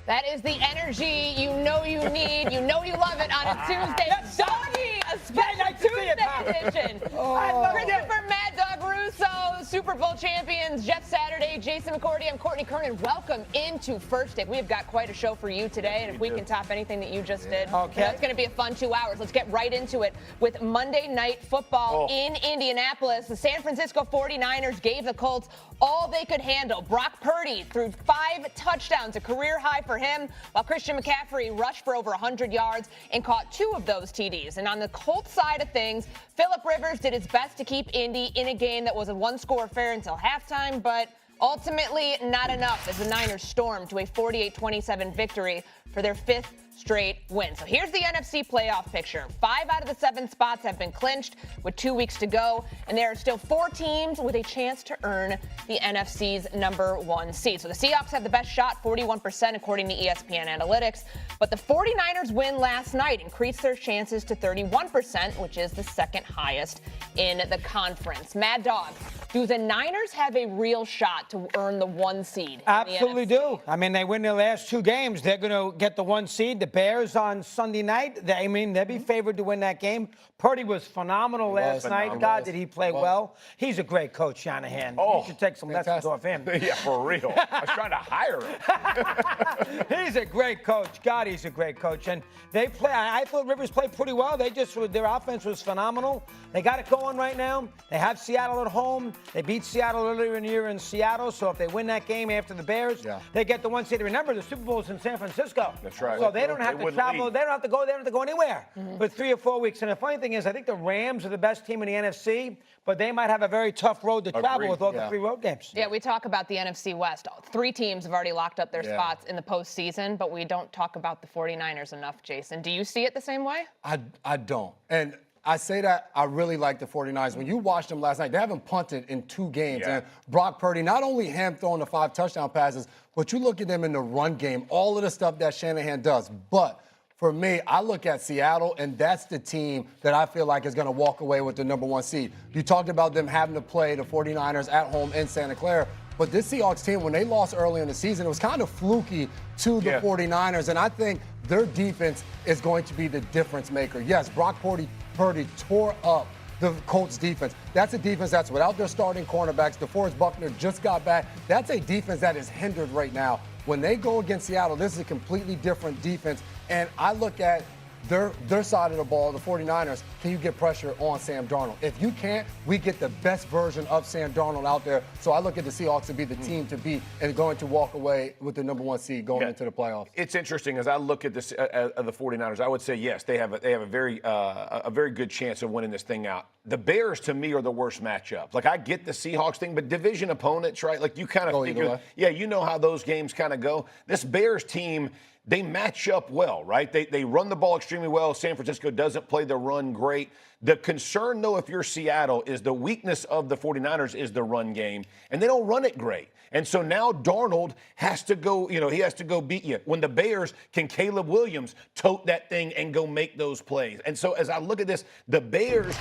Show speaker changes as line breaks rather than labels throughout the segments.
That is the energy you know you need. You know you love it on a Tuesday. Doggy, a special Tuesday edition. Christopher Mad Dog Russo, Super Bowl champions, Jeff Saturday, Jason McCourty. I'm Courtney Kernan. Welcome into First Take. We have got quite a show for you today, and if we can top anything that you just did, it's going to be a fun 2 hours. Let's get right into it with Monday Night Football in Indianapolis. The San Francisco 49ers gave the Colts all they could handle. Brock Purdy threw 5 touchdowns, a career high for him, while Christian McCaffrey rushed for over 100 yards and caught 2 of those TDs. And on the Colts side of things, Phillip Rivers did his best to keep Indy in a game that was a one-score affair until halftime, but ultimately not enough as the Niners stormed to a 48-27 victory for their 5th straight win. So here's the NFC playoff picture. 5 out of the 7 spots have been clinched with 2 weeks to go, and there are still 4 teams with a chance to earn the NFC's number 1 seed. So the Seahawks have the best shot, 41% according to ESPN Analytics, but the 49ers win last night increased their chances to 31%, which is the 2nd highest in the conference. Mad Dog, do the Niners have a real shot to earn the 1 seed?
Absolutely do. I mean, they win their last 2 games. They're going to get the 1 seed. The Bears on Sunday night, they'll be favored to win that game. Purdy was phenomenal last night. God, did he play well. He's a great coach, Shanahan. You should take some lessons off him.
Yeah, for real. I was trying to hire him.
He's a great coach. God, he's a great coach. And they play. I thought Rivers played pretty well. Their offense was phenomenal. They got it going right now. They have Seattle at home. They beat Seattle earlier in the year in Seattle. So if they win that game after the Bears, they get the 1 seed. Remember, the Super Bowl is in San Francisco.
That's right.
So they don't have to travel.
Leave.
They don't have to go. They don't have to go anywhere for 3 or 4 weeks. And the funny thing is, I think the Rams are the best team in the NFC, but they might have a very tough road to travel with all the 3 road games.
Yeah, we talk about the NFC West. 3 teams have already locked up their spots in the postseason, but we don't talk about the 49ers enough, Jason. Do you see it the same way?
I don't. And I say that I really like the 49ers. When you watched them last night, they haven't punted in 2 games. And Brock Purdy, not only him throwing the 5 touchdown passes, but you look at them in the run game, all of the stuff that Shanahan does. But for me, I look at Seattle, and that's the team that I feel like is going to walk away with the number 1 seed. You talked about them having to play the 49ers at home in Santa Clara. But this Seahawks team, when they lost early in the season, it was kind of fluky to the 49ers. And I think their defense is going to be the difference maker. Yes, Brock Purdy tore up the Colts defense. That's a defense that's without their starting cornerbacks. DeForest Buckner just got back. That's a defense that is hindered right now. When they go against Seattle, this is a completely different defense. And I look at their side of the ball, the 49ers, can you get pressure on Sam Darnold? If you can't, we get the best version of Sam Darnold out there. So I look at the Seahawks to be the team to beat and going to walk away with the number 1 seed going into the playoffs.
It's interesting as I look at this the 49ers. I would say yes, they have a very good chance of winning this thing out. The Bears to me are the worst matchup. Like I get the Seahawks thing, but division opponents, right? Like you kind of figure, you know how those games kind of go. This Bears team, they match up well, right? They run the ball extremely well. San Francisco doesn't play the run great. The concern, though, if you're Seattle, is the weakness of the 49ers is the run game, and they don't run it great. And so now Darnold has to go, he has to go beat you. When the Bears, can Caleb Williams tote that thing and go make those plays? And so as I look at this, the Bears,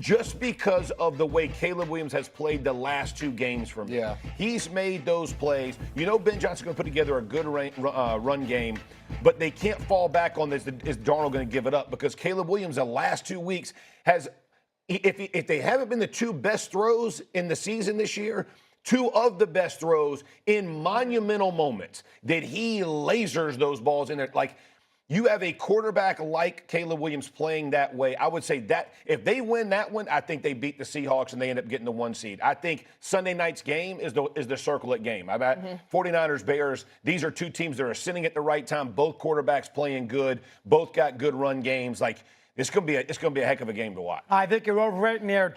just because of the way Caleb Williams has played the last 2 games for me, he's made those plays. Ben Johnson's going to put together a good run game, but they can't fall back on this. Is Darnold going to give it up? Because Caleb Williams, the last 2 weeks, has, if they haven't been the 2 best throws in the season this year, 2 of the best throws in monumental moments that he lasers those balls in there. Like, you have a quarterback like Caleb Williams playing that way. I would say that if they win that one, I think they beat the Seahawks and they end up getting the 1 seed. I think Sunday night's game is the circlet game. I bet 49ers, Bears, these are 2 teams that are sitting at the right time. Both quarterbacks playing good. Both got good run games. Like, it's going to be a heck of a game to watch.
I think you're overrating there,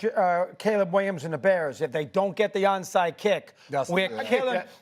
Caleb Williams and the Bears. If they don't get the onside kick,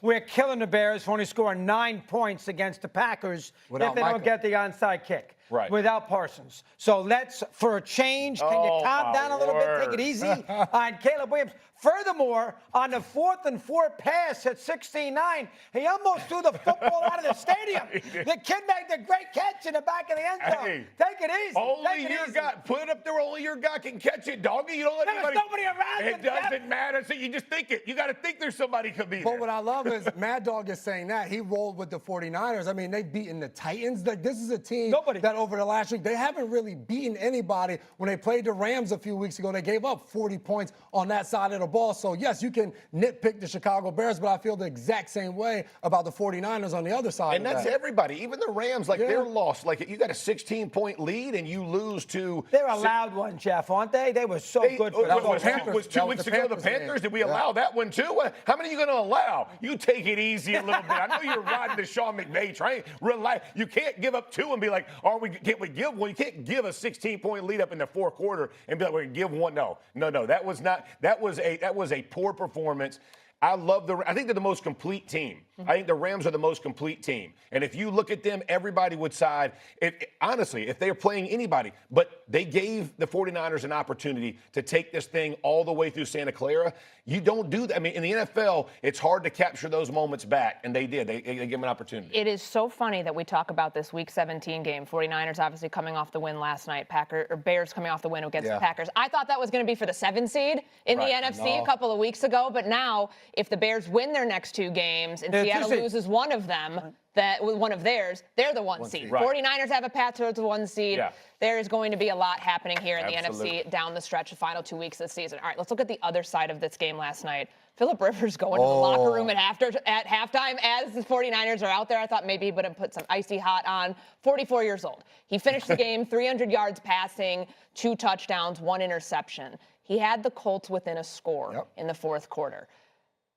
we're killing the Bears for only scoring 9 points against the Packers if they don't get the onside kick.
Right.
without Parsons. So let's, for a change, can you
Oh,
calm
my
down a little bit, take
word.
it easy on Caleb Williams. Furthermore, on the 4th and 4 pass at 16-9, he almost threw the football out of the stadium. The kid made the great catch in the back of the end zone.
Hey,
Take it easy.
Only
Take it
your
easy.
guy. Put it up there. Only your guy can catch it, doggy. You don't let
There was
anybody.
nobody around
It
him, Jeff.
doesn't matter. So you just think it. You got to think there's somebody could be there.
But what I love is Mad Dog is saying that. He rolled with the 49ers. I mean, they've beaten the Titans. Like, this is a team that over the last week, they haven't really beaten anybody. When they played the Rams a few weeks ago, they gave up 40 points on that side of the ball. So, yes, you can nitpick the Chicago Bears, but I feel the exact same way about the 49ers on the other side
And
of
that's
that.
everybody. Even the Rams, like, they're lost. Like, you got a 16-point lead and you lose to.
They're a loud one, Jeff, aren't they? They were so good for
That
that.
was,
Panthers.
was 2
That was
weeks
the
ago the
Panthers game.
Panthers. Did we
Yeah.
allow that one too? How many are you going to allow? You take it easy a little bit. I know you're riding the Sean McVay train. Relax. You can't give up 2 and be like, can't we give one? You can't give a 16-point lead up in the 4th quarter and be like, we're going to give one. No. That was not. That was a poor performance. I think they're the most complete team. I think the Rams are the most complete team. And if you look at them, everybody would side. Honestly, if they're playing anybody, but they gave the 49ers an opportunity to take this thing all the way through Santa Clara. You don't do that. I mean, in the NFL, it's hard to capture those moments back, and they did. They gave them an opportunity.
It is so funny that we talk about this Week 17 game. 49ers obviously coming off the win last night. Bears coming off the win against the Packers. I thought that was going to be for the 7 seed in the NFC a couple of weeks ago, but now if the Bears win their next 2 games and Seattle loses one of them, one of theirs, they're the 1 seed.
Right.
49ers have a path towards the 1 seed.
Yeah.
There is going to be a lot happening here in
Absolutely.
the NFC down the stretch, the final 2 weeks of the season. All right, let's look at the other side of this game last night. Phillip Rivers going to the locker room at halftime as the 49ers are out there. I thought maybe he would have put some icy hot on. 44 years old. He finished the game 300 yards passing, 2 touchdowns, 1 interception. He had the Colts within a score in the 4th quarter.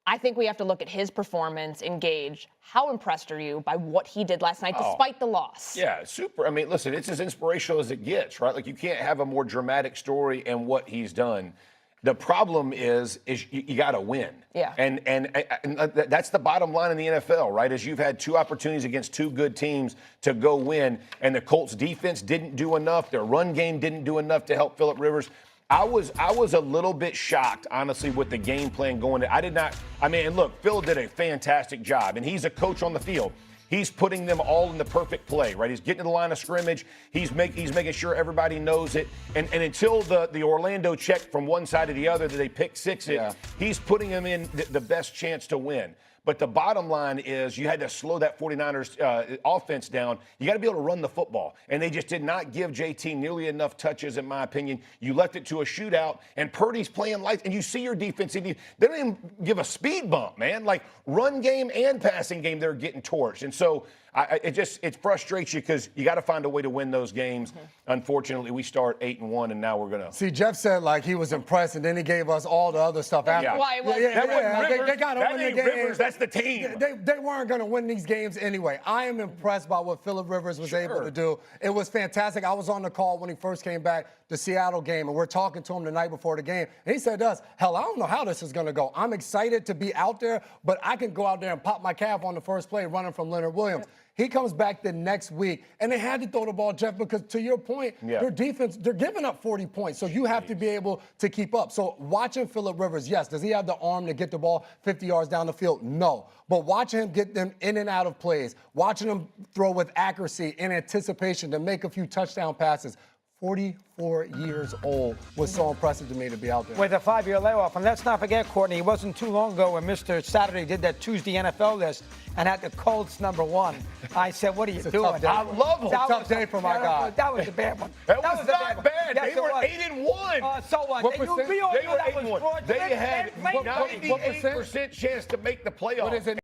I think we have to look at his performance and gauge how impressed are you by what he did last night despite the loss?
Yeah, super. I mean, listen, it's as inspirational as it gets, right? Like, you can't have a more dramatic story in what he's done. The problem is you got to win.
Yeah.
And that's the bottom line in the NFL, right? Is you've had 2 opportunities against 2 good teams to go win, and the Colts defense didn't do enough. Their run game didn't do enough to help Phillip Rivers. I was a little bit shocked, honestly, with the game plan going. And look, Phil did a fantastic job, and he's a coach on the field. He's putting them all in the perfect play, right? He's getting to the line of scrimmage. He's making sure everybody knows it. And until the Orlando check from one side to the other that they pick 6 it, he's putting them in the best chance to win. But the bottom line is you had to slow that 49ers offense down. You got to be able to run the football. And they just did not give JT nearly enough touches, in my opinion. You left it to a shootout, and Purdy's playing lights. And you see your defense. They don't even give a speed bump, man. Like, run game and passing game, they're getting torched. And so it frustrates you because you got to find a way to win those games. Unfortunately, we start 8-1, and now we're going to.
See, Jeff said, like, he was impressed, and then he gave us all the other stuff after.
Why it was
They got to
that
win the
ain't
game.
Rivers, that's the team.
They weren't going to win these games anyway. I am impressed by what Phillip Rivers was able to do. It was fantastic. I was on the call when he first came back, the Seattle game, and we're talking to him the night before the game. And he said to us, hell, I don't know how this is going to go. I'm excited to be out there, but I can go out there and pop my calf on the first play running from Leonard Williams. He comes back the next week, and they had to throw the ball, Jeff, because to your point, their defense, they're giving up 40 points. So you have to be able to keep up. So watching Phillip Rivers, yes, does he have the arm to get the ball 50 yards down the field? No. But watching him get them in and out of plays, watching him throw with accuracy and anticipation to make a few touchdown passes, 44 years old was so impressive to me to be out there.
With a 5-year layoff. And let's not forget, Courtney, it wasn't too long ago when Mr. Saturday did that Tuesday NFL list and had the Colts #1. I said, what are you doing?
Tough day.
I love him.
Tough day for my guy.
That was a bad one.
That was
a
not bad.
Yes,
They were
it was.
8-1.
So what?
What
We all
percent?
knew
They were
that was
8-1.
fraudulent
They had
and fake.
98% chance to make the playoffs.
What is it?